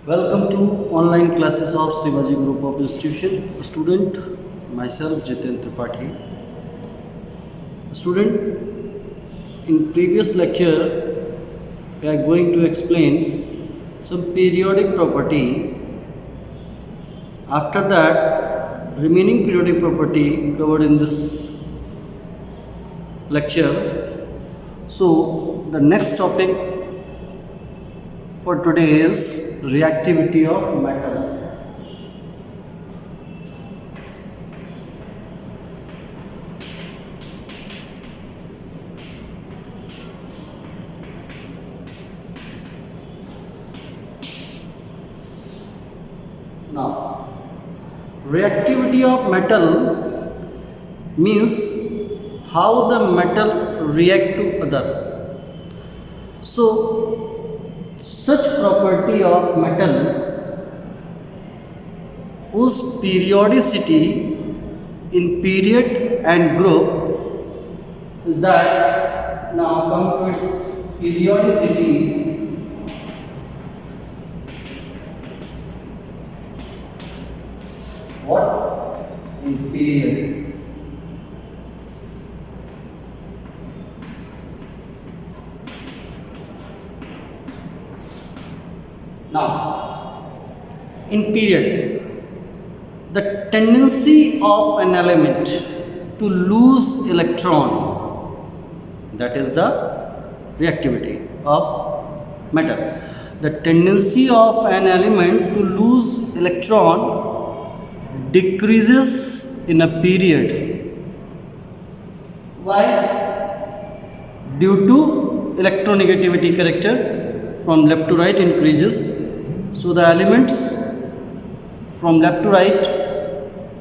Welcome to online classes of SHIVAJI group of institution. Student, myself Jiten Tripathi. Student, in previous lecture, we are going to explain some periodic property. After that, remaining periodic property covered in this lecture. So, the next topic for today is reactivity of metal. Now, reactivity of metal means how the metal react to other. So, such property of metal whose periodicity in period and group is that. Now come to its periodicity. What? In period. Now, in period, the tendency of an element to lose electron, that is the reactivity of metal. The tendency of an element to lose electron decreases in a period. Why? Due to electronegativity character from left to right increases. So the elements from left to right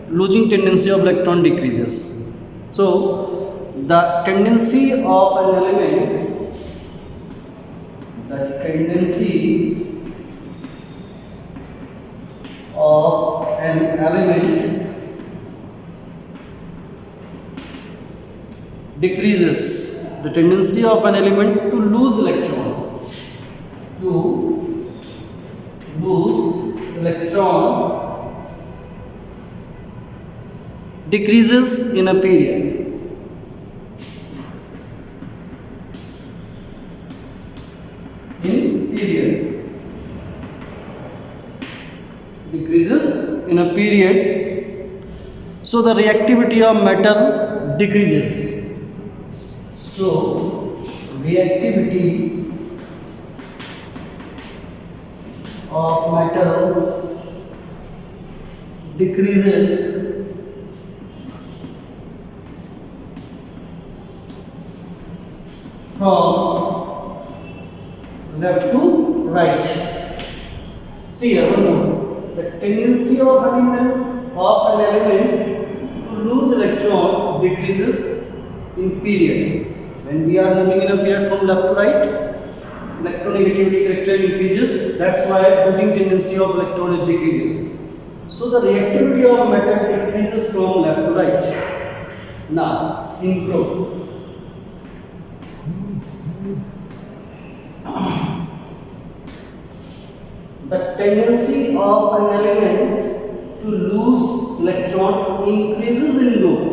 losing tendency of electron decreases. So the tendency of an element, decreases. The tendency of an element to lose electron. Decreases in a period. Decreases in a period. So the reactivity of metal decreases. So reactivity of metal decreases from left to right. See here, one more. The tendency of an element to lose electron decreases in period. When we are moving in a period from left to right, electronegativity character increases. That's why losing tendency of electron is decreases. So the reactivity of metal decreases from left to right. Now, in group. The tendency of an element to lose electron increases in group.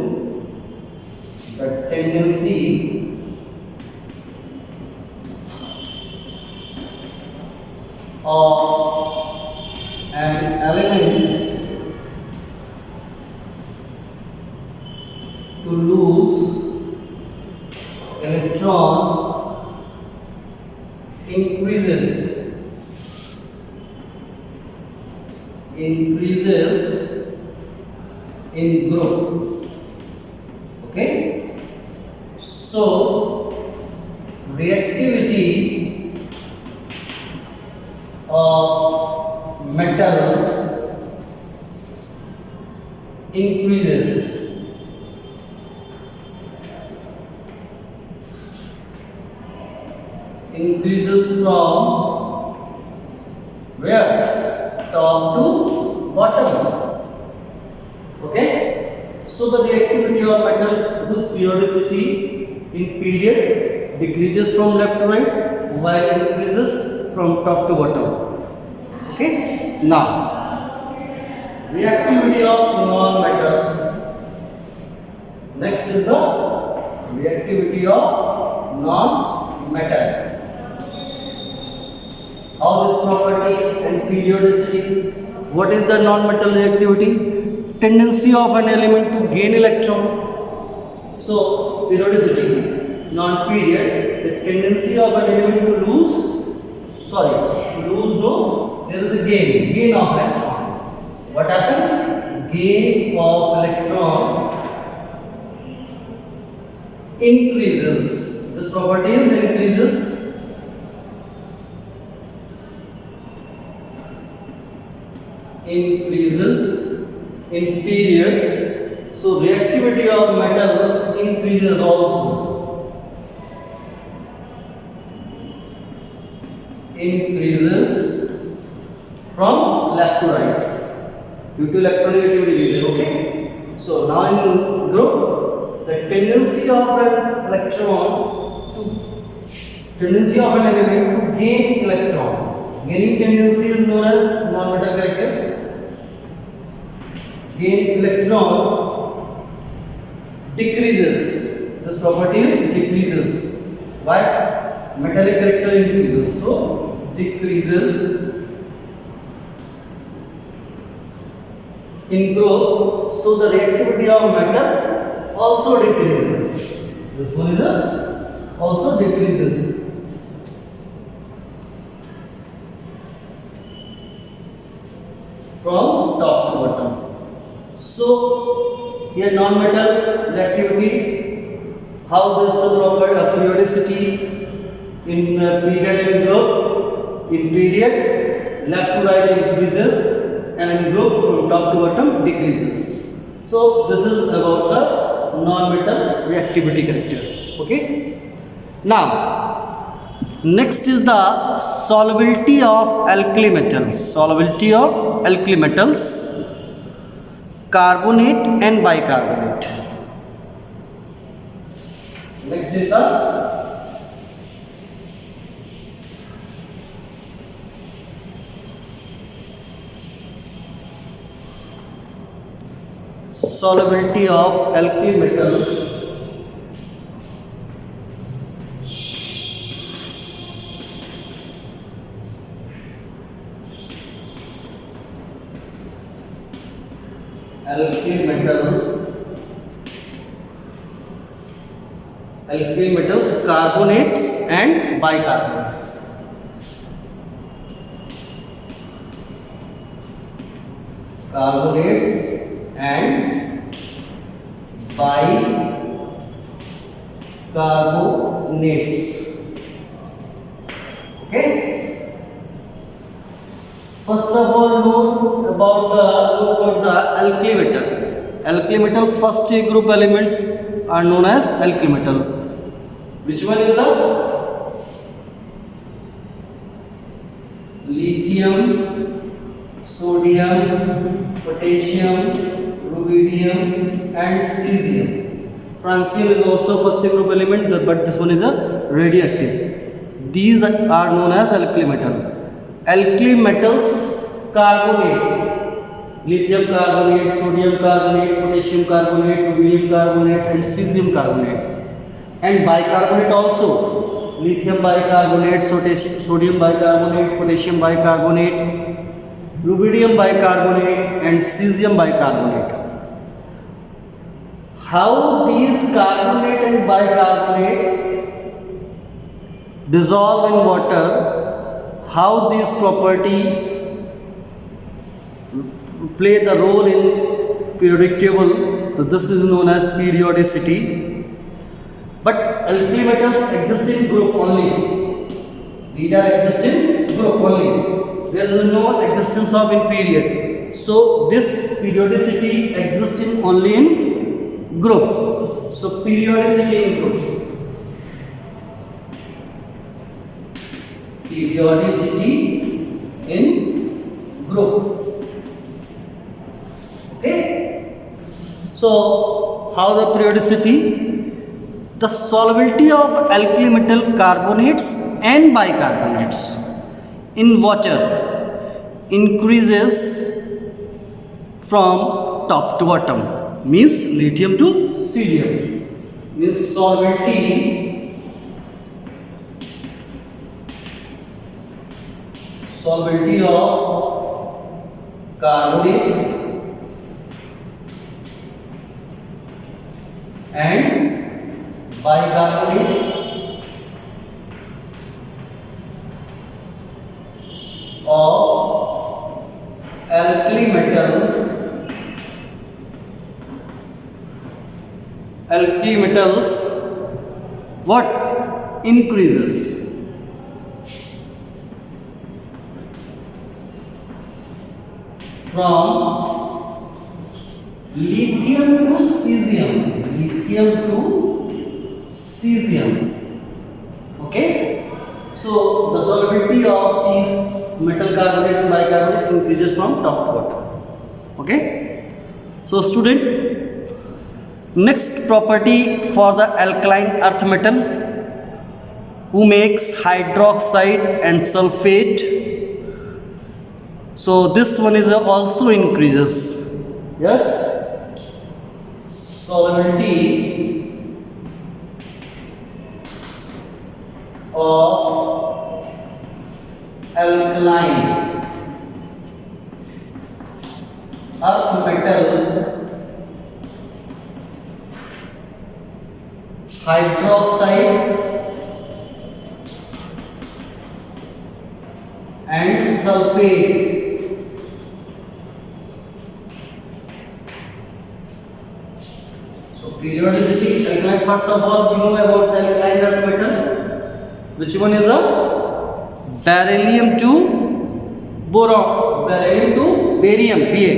The tendency of an element to lose electron increases in group. Okay, so reactivity of metal increases from where? Top to bottom. Okay, so the reactivity of metal whose periodicity in period decreases from left to right while increases from top to bottom. Okay. Now, reactivity of non-metal. Next is the reactivity of non-metal. How this property and periodicity. What is the non-metal reactivity? Tendency of an element to gain electron. So, periodicity, non-period, the tendency of an element to lose, no, there is a gain of electron. What happened? Gain of electron increases. This property is increases. Increases in period, so reactivity of metal increases also. Increases from left to right due to electronegativity reason. Okay. So now in group, the tendency of an element to gain electron. Gaining tendency is known as non-metal character. Gain electron decreases. This property is decreases. Why? Metallic character increases. So decreases in group. So the reactivity of metal also decreases. This one is also decreases. From top to bottom. So here non-metal reactivity, how does the proper periodicity in period and group? In period, left to right increases, and in group from top to bottom decreases. So this is about the non-metal reactivity character. Okay. Now, next is the solubility of alkali metals. Solubility of alkali metals. Carbonate and bicarbonate. Next is the solubility of alkali metals. Alkali metals, carbonates and bicarbonates. Carbonates and bicarbonates. Okay. First of all, know about the alkali metal. Alkali metal first group elements are known as alkali metal. Which one is the lithium, sodium, potassium, rubidium and cesium. Francium is also first group element, but this one is a radioactive. These are known as alkali metal. Alkali metals carbonate, lithium carbonate, sodium carbonate, potassium carbonate, rubidium carbonate and cesium carbonate. And bicarbonate also, lithium bicarbonate, sodium bicarbonate, potassium bicarbonate, rubidium bicarbonate and cesium bicarbonate. How these carbonate and bicarbonate dissolve in water, how these property play the role in periodic table, so this is known as periodicity. But alkali metals exist in group only. These are exist in group only. There is no existence of in period. So this periodicity exists in only in group. So periodicity in group. Periodicity in group. Okay. So how the periodicity? The solubility of alkali metal carbonates and bicarbonates in water increases from top to bottom, means lithium to cerium, means solubility of carbonic and bicarbonates of alkali metals what increases from lithium to cesium. Okay, so the solubility of these metal carbonate and bicarbonate increases from top to bottom. Okay, so student, next property for the alkaline earth metal who makes hydroxide and sulfate. So this one is also increases. Yes, solubility of alkaline earth metal hydroxide and sulfate. So periodicity, alkaline, first of all we know about the alkaline earth metal. Which one is a beryllium to boron, beryllium to barium, Ba,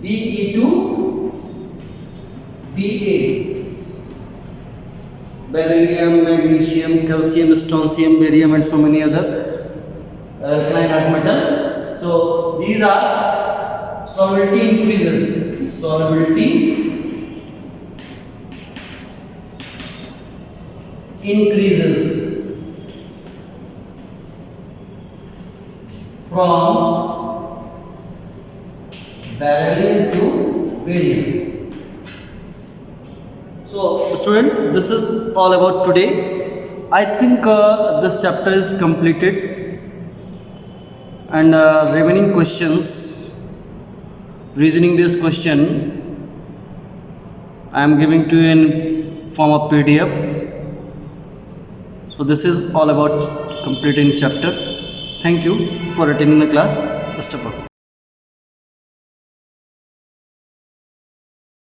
Be to Ba, beryllium, magnesium, calcium, strontium, barium and so many other alkaline earth metal. So these are solubility increases, solubility increases from beryllium to barium. So student, this is all about today. I think this chapter is completed, and remaining questions, reasoning this question I am giving to you in form of PDF. So this is all about completing chapter. Thank you for attending the class. Best of luck.